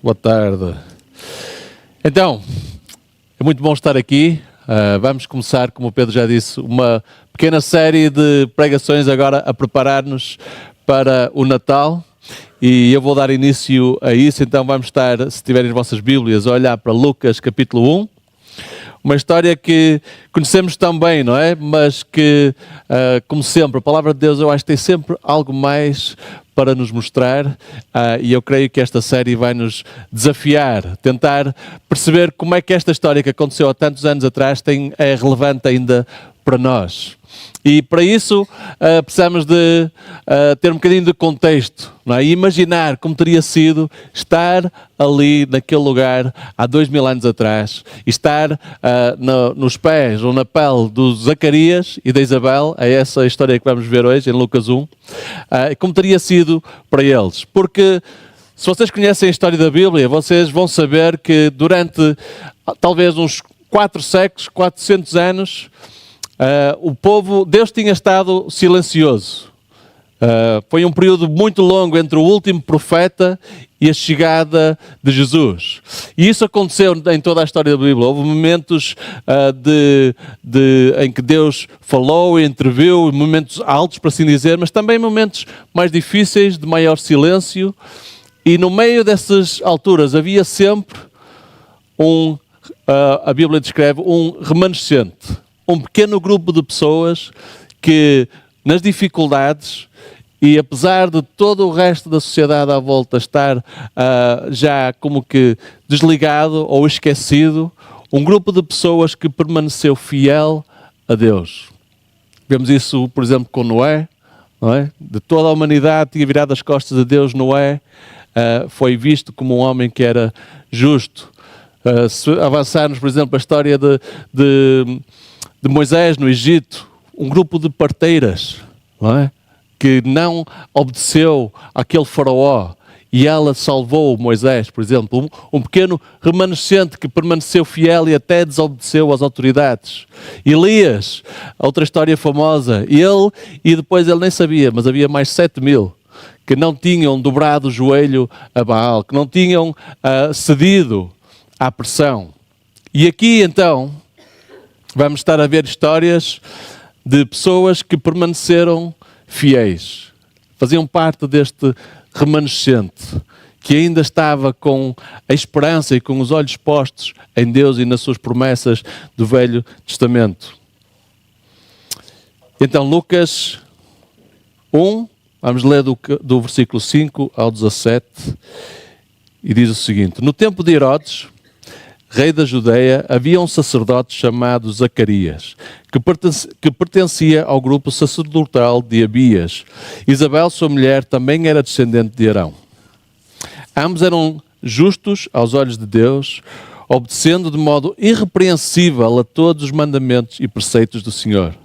Boa tarde. Então, é muito bom estar aqui. Vamos começar, como o Pedro já disse, uma pequena série de pregações agora a preparar-nos para o Natal. E eu vou dar início a isso, então vamos estar, se tiverem as vossas Bíblias, a olhar para Lucas capítulo 1. Uma história que conhecemos tão bem, não é? Mas que, como sempre, a palavra de Deus eu acho que tem sempre algo mais para nos mostrar, e eu creio que esta série vai nos desafiar, tentar perceber como é que esta história que aconteceu há tantos anos atrás é relevante ainda para nós. E para isso precisamos de ter um bocadinho de contexto, não é? E imaginar como teria sido estar ali naquele lugar há 2000 anos atrás e estar nos pés ou na pele do Zacarias e da Isabel, é essa a história que vamos ver hoje em Lucas 1, como teria sido para eles. Porque se vocês conhecem a história da Bíblia, vocês vão saber que durante talvez uns 4 séculos, 400 anos, o povo, Deus tinha estado silencioso. Foi um período muito longo entre o último profeta e a chegada de Jesus. E isso aconteceu em toda a história da Bíblia. Houve momentos em que Deus falou e interviu, momentos altos, para assim dizer, mas também momentos mais difíceis, de maior silêncio. E no meio dessas alturas havia sempre a Bíblia descreve um remanescente. Um pequeno grupo de pessoas que, nas dificuldades, e apesar de todo o resto da sociedade à volta estar já como que desligado ou esquecido, um grupo de pessoas que permaneceu fiel a Deus. Vemos isso, por exemplo, com Noé, não é? De toda a humanidade tinha virado as costas a Deus. Noé foi visto como um homem que era justo. Se avançarmos, por exemplo, a história de Moisés no Egito, um grupo de parteiras, não é? Que não obedeceu àquele faraó e ela salvou Moisés, por exemplo. Um pequeno remanescente que permaneceu fiel e até desobedeceu às autoridades. Elias, outra história famosa, e depois ele nem sabia, mas havia mais 7.000 que não tinham dobrado o joelho a Baal, que não tinham cedido à pressão. E aqui então vamos estar a ver histórias de pessoas que permaneceram fiéis. Faziam parte deste remanescente que ainda estava com a esperança e com os olhos postos em Deus e nas suas promessas do Velho Testamento. Então, Lucas 1, vamos ler do versículo 5 ao 17, e diz o seguinte: No tempo de Herodes, rei da Judeia, havia um sacerdote chamado Zacarias, que pertencia ao grupo sacerdotal de Abias. Isabel, sua mulher, também era descendente de Arão. Ambos eram justos aos olhos de Deus, obedecendo de modo irrepreensível a todos os mandamentos e preceitos do Senhor.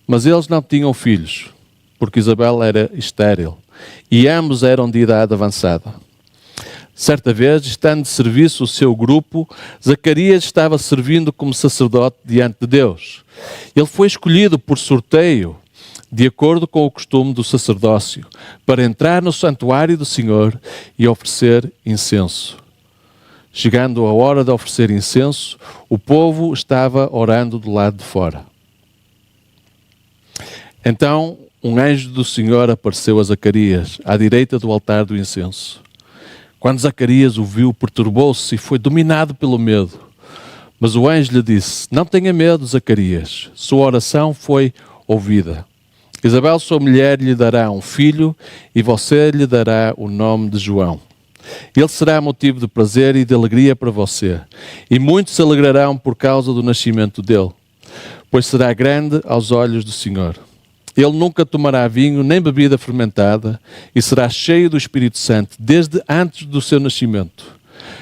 Mas eles não tinham filhos, porque Isabel era estéril, e ambos eram de idade avançada. Certa vez, estando de serviço o seu grupo, Zacarias estava servindo como sacerdote diante de Deus. Ele foi escolhido por sorteio, de acordo com o costume do sacerdócio, para entrar no santuário do Senhor e oferecer incenso. Chegando a hora de oferecer incenso, o povo estava orando do lado de fora. Então, um anjo do Senhor apareceu a Zacarias, à direita do altar do incenso. Quando Zacarias o viu, perturbou-se e foi dominado pelo medo. Mas o anjo lhe disse: Não tenha medo, Zacarias. Sua oração foi ouvida. Isabel, sua mulher, lhe dará um filho e você lhe dará o nome de João. Ele será motivo de prazer e de alegria para você. E muitos se alegrarão por causa do nascimento dele, pois será grande aos olhos do Senhor. Ele nunca tomará vinho nem bebida fermentada e será cheio do Espírito Santo desde antes do seu nascimento.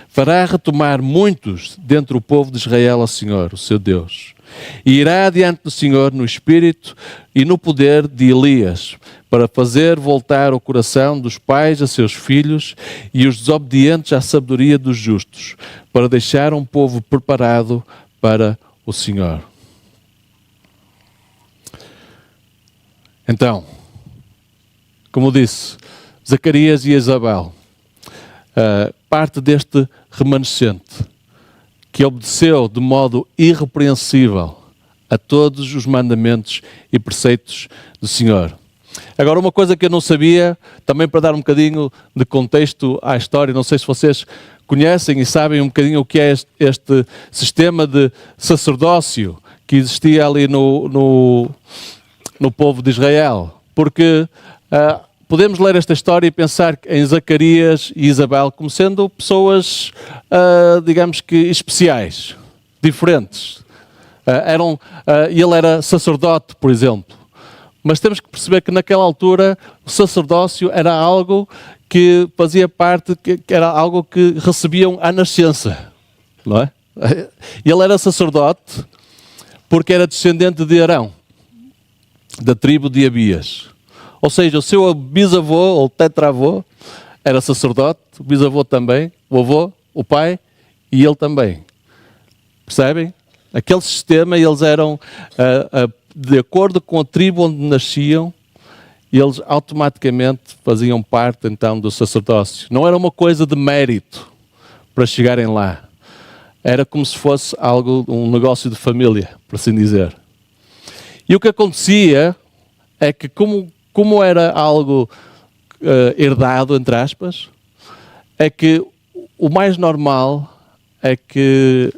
Fará retomar muitos dentre o povo de Israel ao Senhor, o seu Deus. E irá diante do Senhor no espírito e no poder de Elias, para fazer voltar o coração dos pais a seus filhos e os desobedientes à sabedoria dos justos, para deixar um povo preparado para o Senhor. Então, como disse, Zacarias e Isabel. parte deste remanescente que obedeceu de modo irrepreensível a todos os mandamentos e preceitos do Senhor. Agora, uma coisa que eu não sabia, também para dar um bocadinho de contexto à história, não sei se vocês conhecem e sabem um bocadinho o que é este sistema de sacerdócio que existia ali no povo de Israel. Porque podemos ler esta história e pensar em Zacarias e Isabel como sendo pessoas, digamos que, especiais, diferentes. Ele era sacerdote, por exemplo. Mas temos que perceber que naquela altura o sacerdócio era algo que fazia parte, que era algo que recebiam à nascença, não é? Ele era sacerdote porque era descendente de Arão, da tribo de Abias. Ou seja, o seu bisavô ou tetravô era sacerdote, o bisavô também, o avô, o pai e ele também. Percebem? Aquele sistema, eles eram de acordo com a tribo onde nasciam, eles automaticamente faziam parte então do sacerdócio. Não era uma coisa de mérito para chegarem lá. Era como se fosse um negócio de família, por assim dizer. E o que acontecia é que como era algo herdado, entre aspas, é que o mais normal é que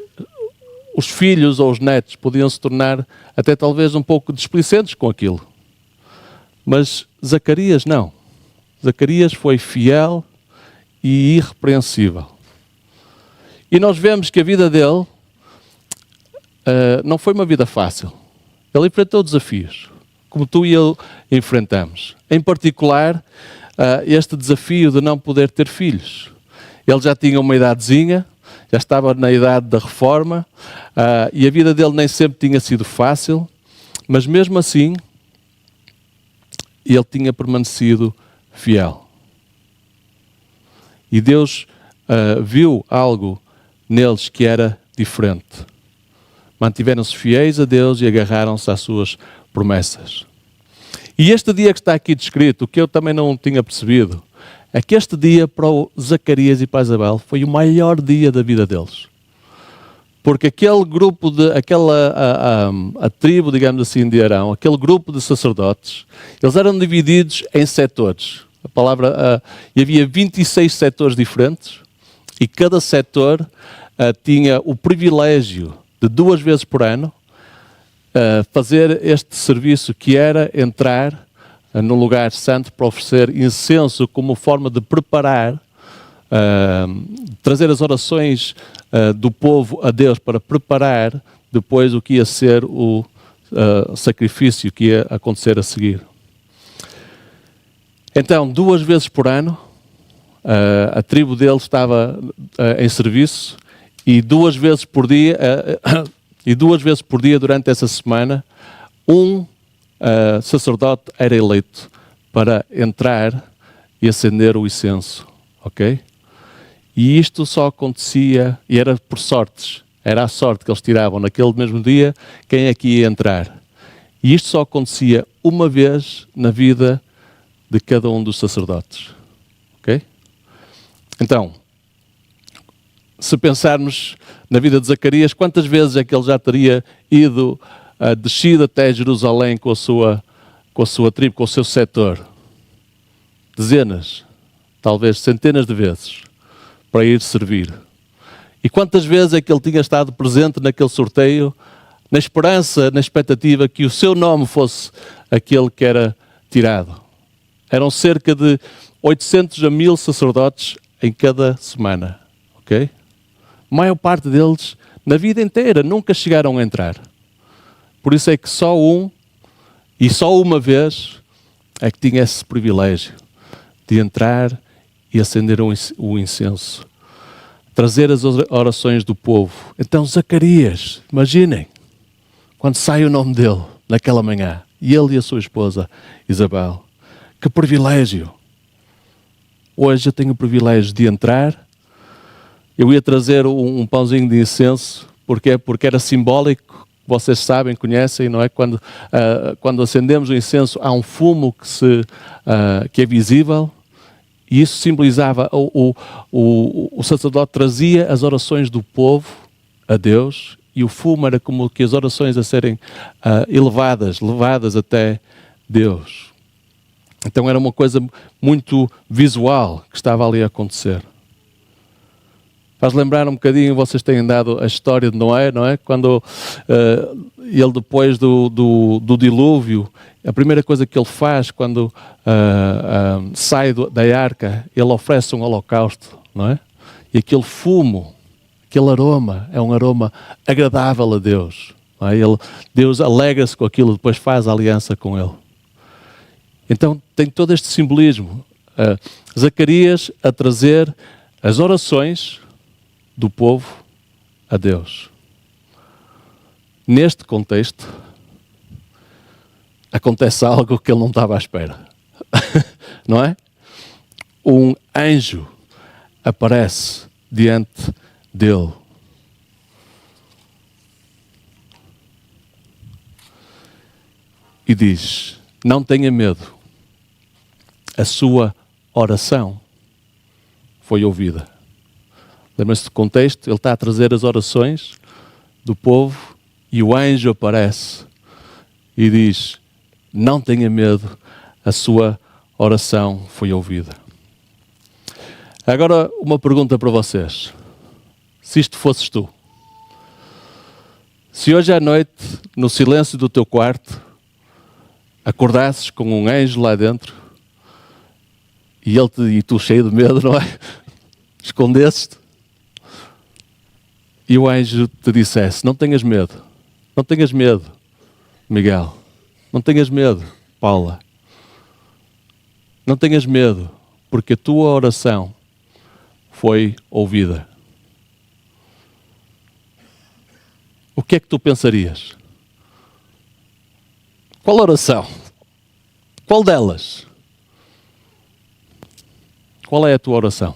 os filhos ou os netos podiam se tornar até talvez um pouco displicentes com aquilo. Mas Zacarias não. Zacarias foi fiel e irrepreensível. E nós vemos que a vida dele não foi uma vida fácil. Ele enfrentou desafios, como tu e eu enfrentamos. Em particular, este desafio de não poder ter filhos. Ele já tinha uma idadezinha, já estava na idade da reforma, e a vida dele nem sempre tinha sido fácil, mas mesmo assim, ele tinha permanecido fiel. E Deus viu algo neles que era diferente. Mantiveram-se fiéis a Deus e agarraram-se às suas promessas. E este dia que está aqui descrito, o que eu também não tinha percebido, é que este dia para o Zacarias e para a Isabel foi o maior dia da vida deles. Porque aquele grupo, a tribo, digamos assim, de Arão, aquele grupo de sacerdotes, eles eram divididos em setores. E havia 26 setores diferentes, e cada setor tinha o privilégio de 2 vezes por ano fazer este serviço, que era entrar no lugar santo para oferecer incenso como forma de preparar, trazer as orações do povo a Deus para preparar depois o que ia ser o sacrifício que ia acontecer a seguir. Então, 2 vezes por ano, a tribo dele estava em serviço, e 2 vezes por dia, durante essa semana, um sacerdote era eleito para entrar e acender o incenso, ok? E isto só acontecia, e era por sortes, era a sorte que eles tiravam naquele mesmo dia, quem é que ia entrar. E isto só acontecia uma vez na vida de cada um dos sacerdotes, ok? Então, se pensarmos na vida de Zacarias, quantas vezes é que ele já teria descido até Jerusalém com a sua tribo, com o seu setor? Dezenas, talvez centenas de vezes, para ir servir. E quantas vezes é que ele tinha estado presente naquele sorteio, na esperança, na expectativa que o seu nome fosse aquele que era tirado? Eram cerca de 800 a 1000 sacerdotes em cada semana, ok? A maior parte deles, na vida inteira, nunca chegaram a entrar. Por isso é que só e só uma vez, é que tinha esse privilégio de entrar e acender o incenso. Trazer as orações do povo. Então Zacarias, imaginem, quando sai o nome dele, naquela manhã, e ele e a sua esposa, Isabel, que privilégio. Hoje eu tenho o privilégio de entrar. Eu ia trazer um pãozinho de incenso, porque era simbólico, vocês sabem, conhecem, não é? Quando acendemos o incenso, há um fumo que é visível, E isso simbolizava, o sacerdote trazia as orações do povo a Deus, e o fumo era como que as orações a serem levadas até Deus. Então era uma coisa muito visual que estava ali a acontecer. Faz lembrar um bocadinho, vocês têm dado a história de Noé, não é? Quando ele, depois do dilúvio, a primeira coisa que ele faz quando sai da arca, ele oferece um holocausto, não é? E aquele fumo, aquele aroma, é um aroma agradável a Deus. Não é? Deus alegra-se com aquilo, depois faz a aliança com ele. Então tem todo este simbolismo. Zacarias a trazer as orações do povo a Deus. Neste contexto, acontece algo que ele não estava à espera. Não é? Um anjo aparece diante dele. E diz: não tenha medo, a sua oração foi ouvida. Lembra-se do contexto? Ele está a trazer as orações do povo e o anjo aparece e diz: não tenha medo, a sua oração foi ouvida. Agora uma pergunta para vocês. Se isto fosses tu, se hoje à noite, no silêncio do teu quarto, acordasses com um anjo lá dentro e tu cheio de medo, não é? Escondesses-te. E o anjo te dissesse: não tenhas medo, Miguel, não tenhas medo, Paula, não tenhas medo, porque a tua oração foi ouvida. O que é que tu pensarias? Qual oração? Qual delas? Qual é a tua oração?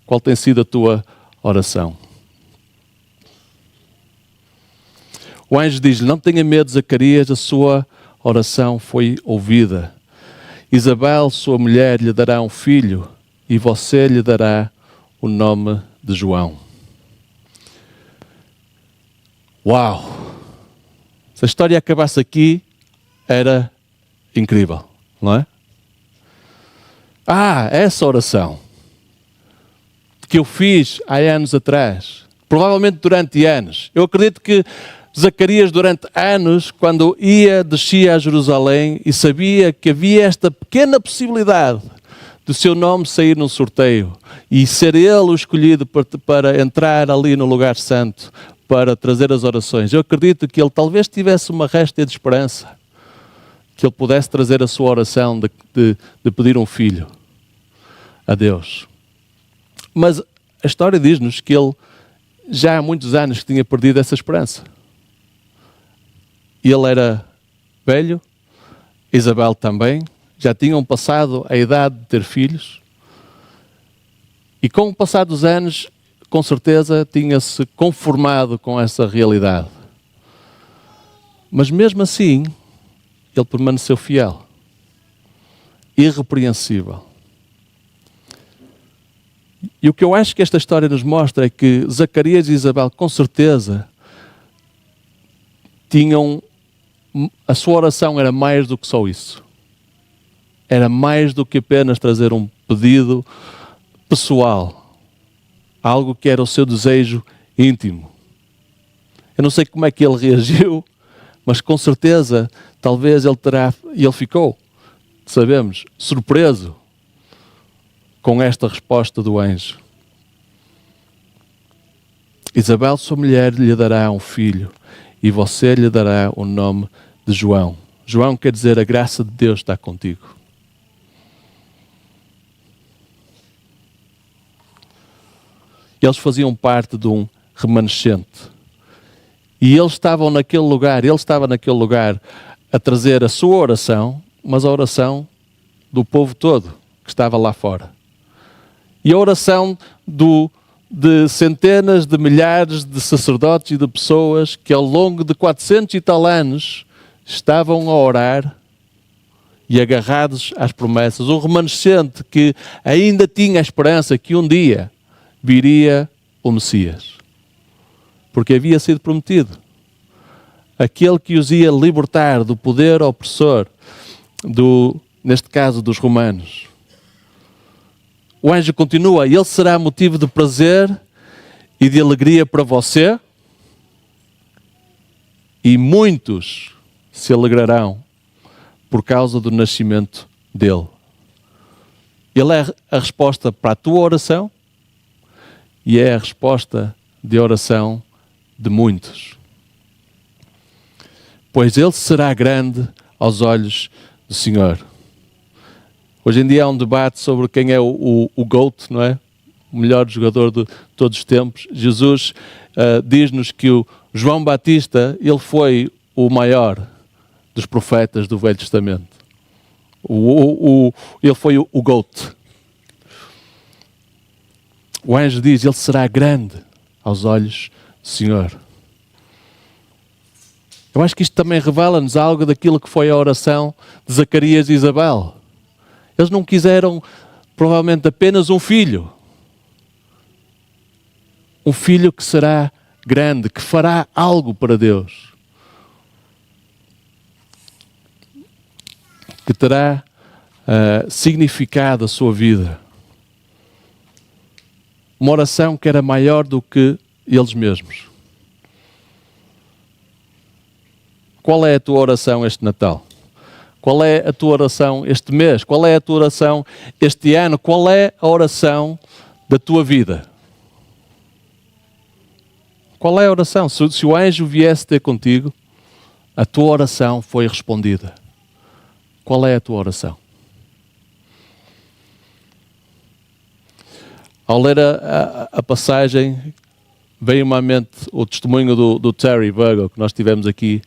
Qual tem sido a tua oração? O anjo diz-lhe: não tenha medo, Zacarias, a sua oração foi ouvida. Isabel, sua mulher, lhe dará um filho e você lhe dará o nome de João. Uau! Se a história acabasse aqui, era incrível, não é? Essa oração que eu fiz há anos atrás, provavelmente durante anos. Eu acredito que Zacarias, durante anos, quando descia a Jerusalém e sabia que havia esta pequena possibilidade do seu nome sair num sorteio e ser ele o escolhido para entrar ali no lugar santo, para trazer as orações. Eu acredito que ele talvez tivesse uma réstia de esperança, que ele pudesse trazer a sua oração de pedir um filho a Deus. Mas a história diz-nos que ele já há muitos anos tinha perdido essa esperança. Ele era velho, Isabel também, já tinham passado a idade de ter filhos, e com o passar dos anos, com certeza, tinha-se conformado com essa realidade. Mas mesmo assim, ele permaneceu fiel, irrepreensível. E o que eu acho que esta história nos mostra é que Zacarias e Isabel, com certeza, a sua oração era mais do que só isso. Era mais do que apenas trazer um pedido pessoal. Algo que era o seu desejo íntimo. Eu não sei como é que ele reagiu, mas com certeza, talvez ele ficou, sabemos, surpreso com esta resposta do anjo. Isabel, sua mulher, lhe dará um filho e você lhe dará o nome de João. João quer dizer: a graça de Deus está contigo. Eles faziam parte de um remanescente. E eles estavam naquele lugar, ele estava naquele lugar a trazer a sua oração, mas a oração do povo todo que estava lá fora. E a oração de centenas de milhares de sacerdotes e de pessoas que ao longo de 400 e tal anos estavam a orar e agarrados às promessas. Um remanescente que ainda tinha a esperança que um dia viria o Messias. Porque havia sido prometido. Aquele que os ia libertar do poder opressor, neste caso dos romanos. O anjo continua: ele será motivo de prazer e de alegria para você, e muitos se alegrarão por causa do nascimento dele. Ele é a resposta para a tua oração e é a resposta de oração de muitos. Pois ele será grande aos olhos do Senhor. Hoje em dia há um debate sobre quem é o GOAT, não é? O melhor jogador de todos os tempos. Jesus diz-nos que o João Batista, ele foi o maior dos profetas do Velho Testamento. Ele foi o GOAT. O anjo diz: ele será grande aos olhos do Senhor. Eu acho que isto também revela-nos algo daquilo que foi a oração de Zacarias e Isabel. Eles não quiseram, provavelmente, apenas um filho. Um filho que será grande, que fará algo para Deus. Que terá significado a sua vida. Uma oração que era maior do que eles mesmos. Qual é a tua oração este Natal? Qual é a tua oração este mês? Qual é a tua oração este ano? Qual é a oração da tua vida? Qual é a oração? Se o anjo viesse ter contigo, a tua oração foi respondida. Qual é a tua oração? Ao ler a passagem, veio-me à mente o testemunho do Terry Virgo, que nós tivemos aqui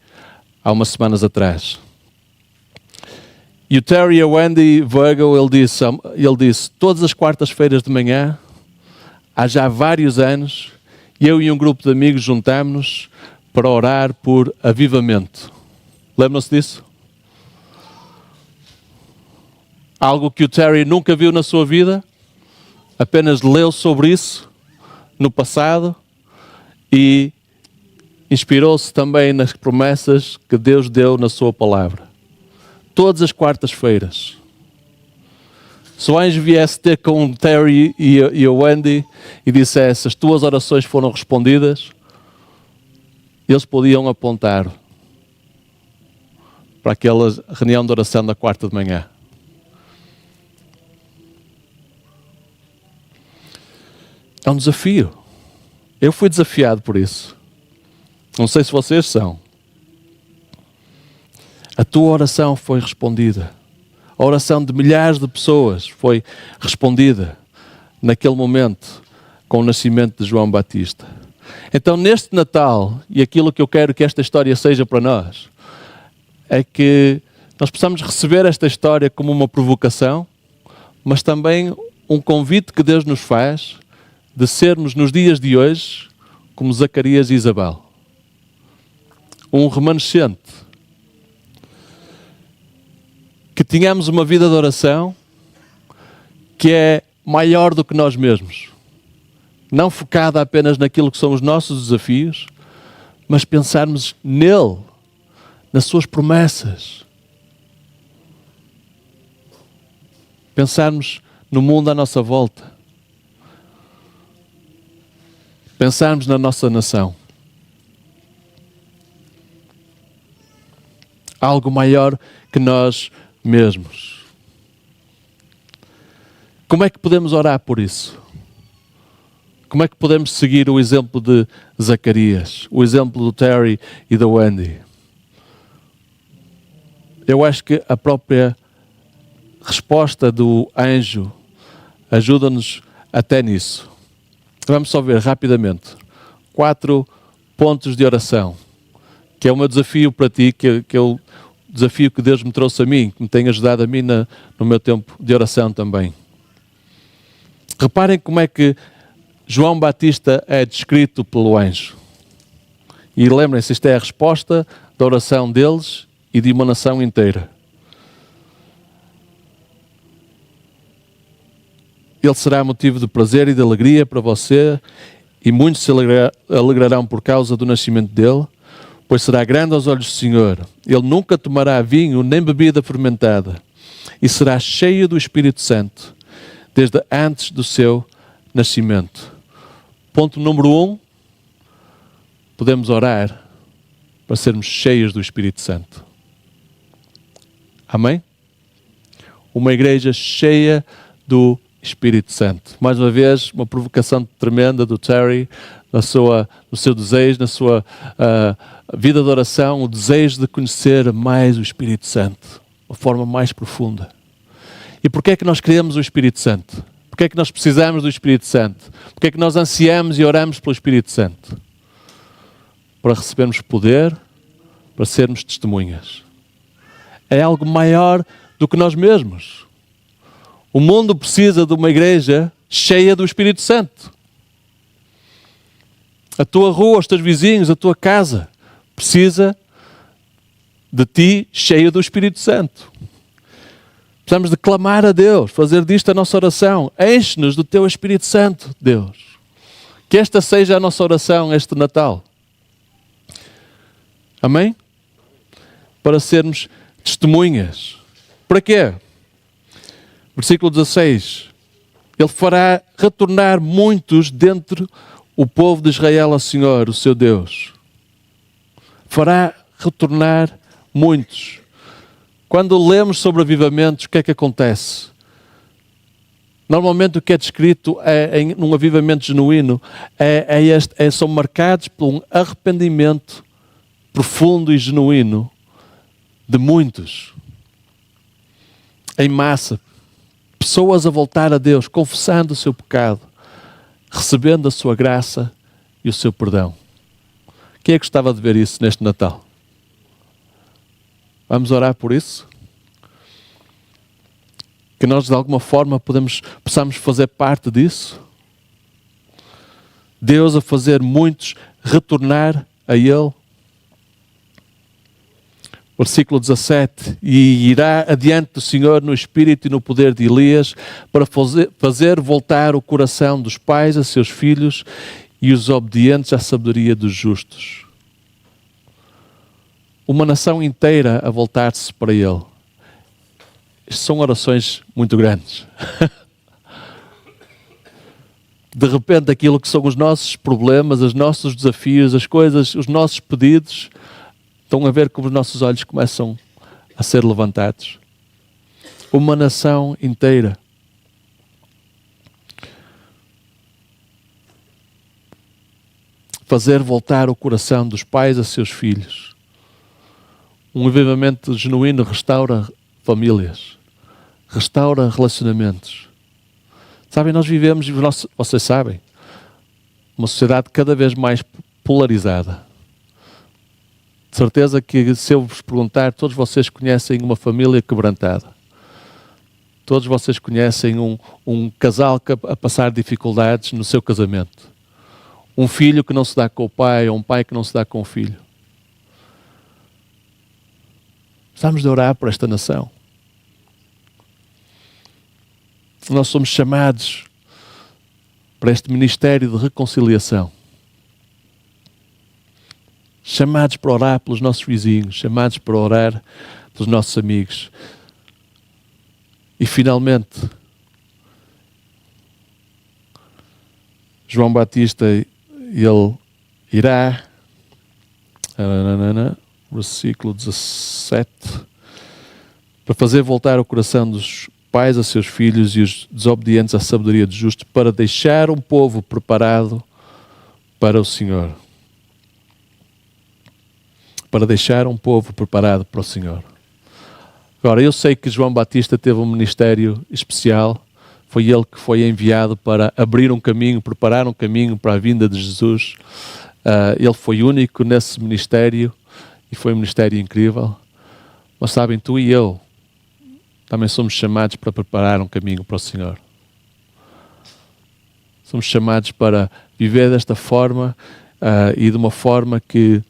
há umas semanas atrás. E o Terry e a Wendy Virgo, ele disse, todas as quartas-feiras de manhã, há já vários anos, eu e um grupo de amigos juntámos-nos para orar por avivamento. Lembram-se disso? Algo que o Terry nunca viu na sua vida, apenas leu sobre isso no passado e inspirou-se também nas promessas que Deus deu na sua palavra. Todas as quartas-feiras. Se o anjo viesse ter com o Terry e a Wendy e dissesse: as tuas orações foram respondidas, eles podiam apontar para aquela reunião de oração da quarta de manhã. É um desafio. Eu fui desafiado por isso. Não sei se vocês são. A tua oração foi respondida. A oração de milhares de pessoas foi respondida naquele momento com o nascimento de João Batista. Então, neste Natal, e aquilo que eu quero que esta história seja para nós, é que nós possamos receber esta história como uma provocação, mas também um convite que Deus nos faz de sermos, nos dias de hoje, como Zacarias e Isabel. Um remanescente. Que tenhamos uma vida de oração que é maior do que nós mesmos. Não focada apenas naquilo que são os nossos desafios, mas pensarmos nele, nas suas promessas. Pensarmos no mundo à nossa volta. Pensarmos na nossa nação. Algo maior que nós mesmos. Como é que podemos orar por isso? Como é que podemos seguir o exemplo de Zacarias, o exemplo do Terry e da Wendy? Eu acho que a própria resposta do anjo ajuda-nos até nisso. Vamos só ver rapidamente 4 pontos de oração, que é o meu desafio para ti, que é o desafio que Deus me trouxe a mim, que me tem ajudado a mim no meu tempo de oração também. Reparem como é que João Batista é descrito pelo anjo. E lembrem-se, isto é a resposta da oração deles e de uma nação inteira. Ele será motivo de prazer e de alegria para você, e muitos se alegrarão por causa do nascimento dele, pois será grande aos olhos do Senhor. Ele nunca tomará vinho nem bebida fermentada, e será cheio do Espírito Santo, desde antes do seu nascimento. Ponto número 1, podemos orar para sermos cheios do Espírito Santo. Amém? Uma igreja cheia do Espírito Santo. Mais uma vez, uma provocação tremenda do Terry, no seu desejo, na sua vida de oração, o desejo de conhecer mais o Espírito Santo, de uma forma mais profunda. E porquê é que nós queremos o Espírito Santo? Porquê é que nós precisamos do Espírito Santo? Porquê é que nós ansiamos e oramos pelo Espírito Santo? Para recebermos poder, para sermos testemunhas. É algo maior do que nós mesmos. O mundo precisa de uma igreja cheia do Espírito Santo. A tua rua, os teus vizinhos, a tua casa precisa de ti cheia do Espírito Santo. Precisamos de clamar a Deus, fazer disto a nossa oração. Enche-nos do teu Espírito Santo, Deus. Que esta seja a nossa oração este Natal. Amém? Para sermos testemunhas. Para quê? Versículo 16. Ele fará retornar muitos dentre o povo de Israel ao Senhor, o seu Deus. Fará retornar muitos. Quando lemos sobre avivamentos, o que é que acontece? Normalmente o que é descrito num avivamento genuíno são marcados por um arrependimento profundo e genuíno de muitos, em massa, pessoas a voltar a Deus, confessando o seu pecado, recebendo a sua graça e o seu perdão. Quem é que gostava de ver isso neste Natal? Vamos orar por isso? Que nós de alguma forma possamos fazer parte disso? Deus a fazer muitos retornar a Ele? Versículo 17. E irá adiante do Senhor no espírito e no poder de Elias, para fazer voltar o coração dos pais a seus filhos e os obedientes à sabedoria dos justos. Uma nação inteira a voltar-se para Ele. Isto são orações muito grandes. De repente, aquilo que são os nossos problemas, os nossos desafios, as coisas, os nossos pedidos, estão a ver como os nossos olhos começam a ser levantados. Uma nação inteira. Fazer voltar o coração dos pais a seus filhos. Um avivamento genuíno restaura famílias, restaura relacionamentos. Sabem, nós vivemos, vocês sabem, uma sociedade cada vez mais polarizada. De certeza que se eu vos perguntar, todos vocês conhecem uma família quebrantada. Todos vocês conhecem um casal a passar dificuldades no seu casamento. Um filho que não se dá com o pai, ou um pai que não se dá com o filho. Precisamos de orar por esta nação. Nós somos chamados para este ministério de reconciliação. Chamados para orar pelos nossos vizinhos, chamados para orar pelos nossos amigos. E finalmente, João Batista, ele irá, versículo 17, para fazer voltar o coração dos pais a seus filhos e os desobedientes à sabedoria do justo, para deixar um povo preparado para o Senhor. Para deixar um povo preparado para o Senhor. Agora, eu sei que João Batista teve um ministério especial. Foi ele que foi enviado para abrir um caminho, preparar um caminho para a vinda de Jesus. Ele foi único nesse ministério e foi um ministério incrível. Mas sabem, tu e eu também somos chamados para preparar um caminho para o Senhor. Somos chamados para viver desta forma e de uma forma que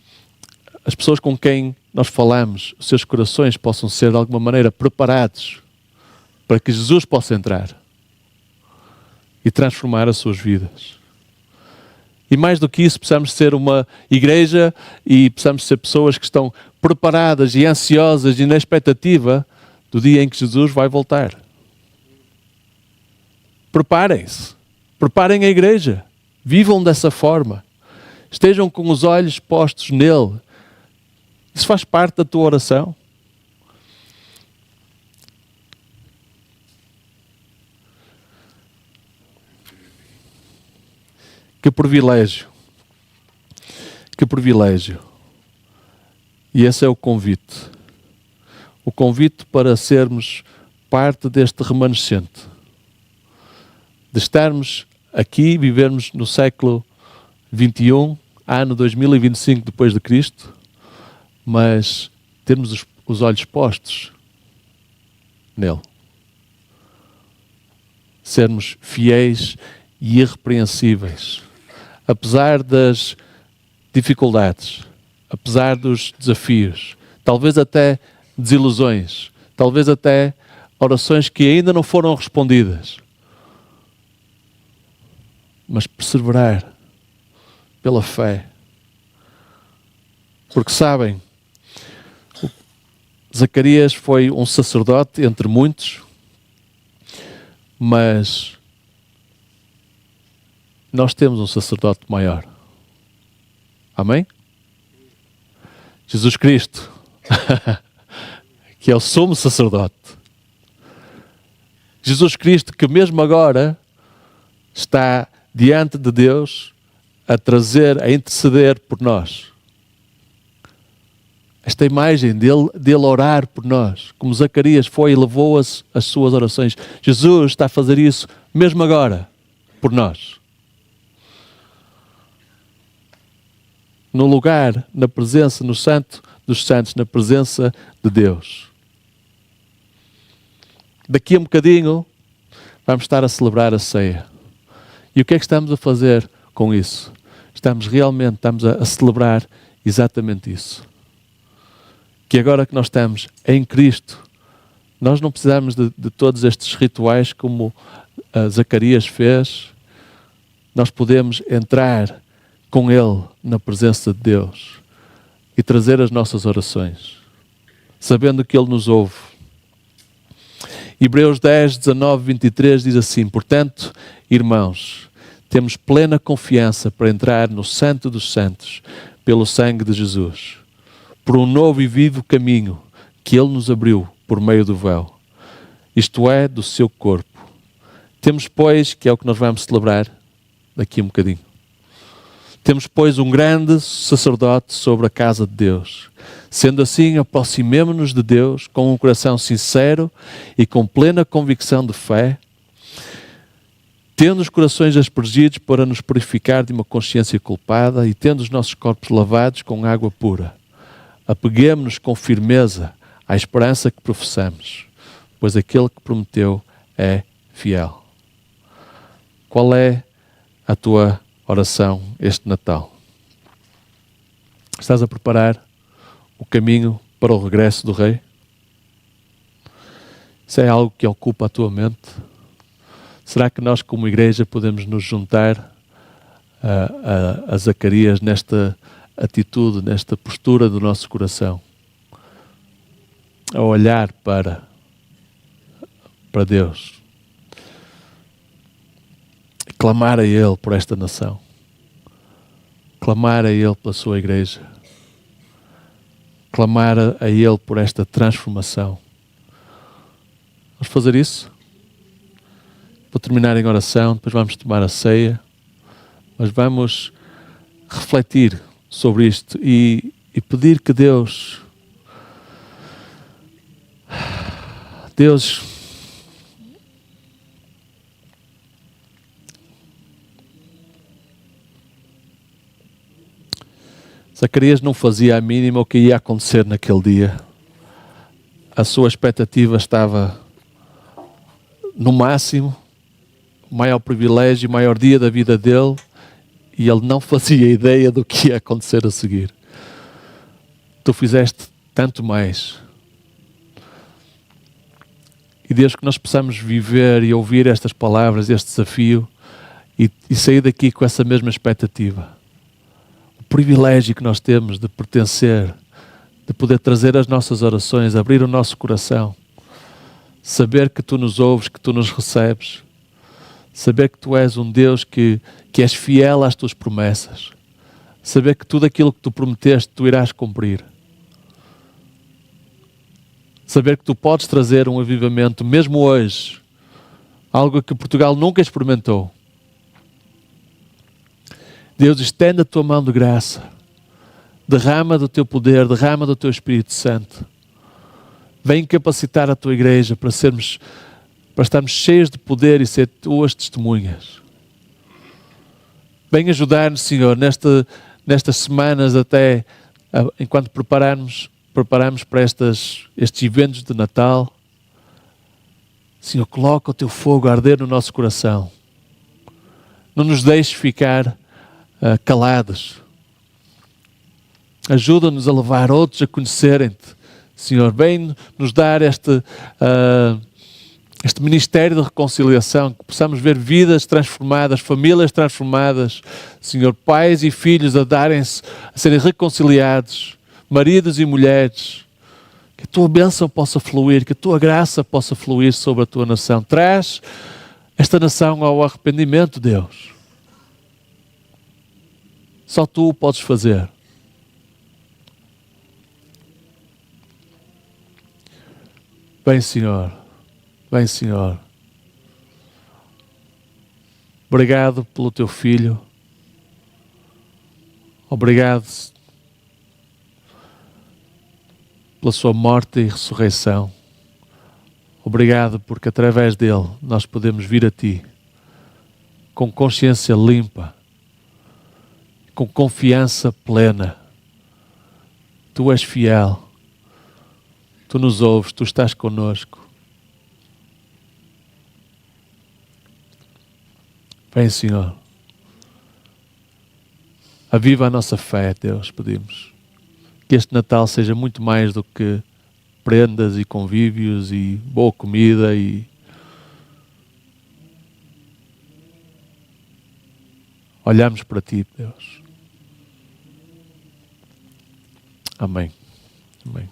as pessoas com quem nós falamos, os seus corações possam ser de alguma maneira preparados para que Jesus possa entrar. e transformar as suas vidas. E mais do que isso, precisamos ser uma igreja e precisamos ser pessoas que estão preparadas e ansiosas e na expectativa do dia em que Jesus vai voltar. Preparem-se. Preparem a igreja. Vivam dessa forma. Estejam com os olhos postos nele. Isso faz parte da tua oração. Que privilégio. Que privilégio. E esse é o convite. O convite para sermos parte deste remanescente. De estarmos aqui, vivermos no século XXI, ano 2025 depois de Cristo, mas termos os olhos postos nele. Sermos fiéis e irrepreensíveis. Apesar das dificuldades, apesar dos desafios, talvez até desilusões, talvez até orações que ainda não foram respondidas. Mas perseverar pela fé. Porque sabem, Zacarias foi um sacerdote entre muitos, mas nós temos um sacerdote maior. Amém? Jesus Cristo, que é o sumo sacerdote. Jesus Cristo, que mesmo agora está diante de Deus a interceder por nós. Esta imagem dele orar por nós, como Zacarias foi e levou as suas orações. Jesus está a fazer isso mesmo agora, por nós. No lugar, na presença, no Santo dos Santos, na presença de Deus. Daqui a um bocadinho, vamos estar a celebrar a ceia. E o que é que estamos a fazer com isso? Estamos a celebrar exatamente isso. Que agora que nós estamos em Cristo, nós não precisamos de todos estes rituais como Zacarias fez. Nós podemos entrar com Ele na presença de Deus e trazer as nossas orações, sabendo que Ele nos ouve. Hebreus 10, 19, 23 diz assim: portanto, irmãos, temos plena confiança para entrar no Santo dos Santos pelo sangue de Jesus, por um novo e vivo caminho que Ele nos abriu por meio do véu, isto é, do seu corpo. Temos, pois, que é o que nós vamos celebrar daqui a um bocadinho, temos, pois, um grande sacerdote sobre a casa de Deus. Sendo assim, aproximemo-nos de Deus com um coração sincero e com plena convicção de fé, tendo os corações aspergidos para nos purificar de uma consciência culpada e tendo os nossos corpos lavados com água pura. Apeguemo-nos com firmeza à esperança que professamos, pois aquele que prometeu é fiel. Qual é a tua oração este Natal? Estás a preparar o caminho para o regresso do Rei? Isso é algo que ocupa a tua mente? Será que nós como igreja podemos nos juntar a Zacarias nesta atitude, nesta postura do nosso coração? A olhar para Deus. E clamar a Ele por esta nação. Clamar a Ele pela sua igreja. Clamar a Ele por esta transformação. Vamos fazer isso? Vou terminar em oração, depois vamos tomar a ceia. Mas vamos refletir sobre isto e pedir que Deus Zacarias não fazia a mínima o que ia acontecer naquele dia. A sua expectativa estava no máximo, o maior privilégio, o maior dia da vida dele, e ele não fazia ideia do que ia acontecer a seguir. Tu fizeste tanto mais. E Deus, que nós possamos viver e ouvir estas palavras, este desafio, e sair daqui com essa mesma expectativa. O privilégio que nós temos de pertencer, de poder trazer as nossas orações, abrir o nosso coração, saber que Tu nos ouves, que Tu nos recebes, saber que Tu és um Deus que és fiel às Tuas promessas, saber que tudo aquilo que Tu prometeste, Tu irás cumprir. Saber que Tu podes trazer um avivamento, mesmo hoje, algo que Portugal nunca experimentou. Deus, estende a Tua mão de graça, derrama do Teu poder, derrama do Teu Espírito Santo. Vem capacitar a Tua igreja para estarmos cheios de poder e ser Tuas testemunhas. Vem ajudar-nos, Senhor, nestas semanas até, enquanto preparamos para estes eventos de Natal. Senhor, coloca o Teu fogo a arder no nosso coração. Não nos deixes ficar calados. Ajuda-nos a levar outros a conhecerem-Te. Senhor, vem nos dar este ministério de reconciliação, que possamos ver vidas transformadas, famílias transformadas, Senhor, pais e filhos a serem reconciliados, maridos e mulheres, que a Tua bênção possa fluir, que a Tua graça possa fluir sobre a Tua nação. Traz esta nação ao arrependimento, Deus. Só Tu o podes fazer. Vem, Senhor. Vem, Senhor. Obrigado pelo Teu Filho. Obrigado pela Sua morte e ressurreição. Obrigado porque através dele nós podemos vir a Ti com consciência limpa, com confiança plena. Tu és fiel. Tu nos ouves, Tu estás conosco. Vem, Senhor. Aviva a nossa fé, Deus, pedimos. Que este Natal seja muito mais do que prendas e convívios e boa comida e olhamos para Ti, Deus. Amém. Amém.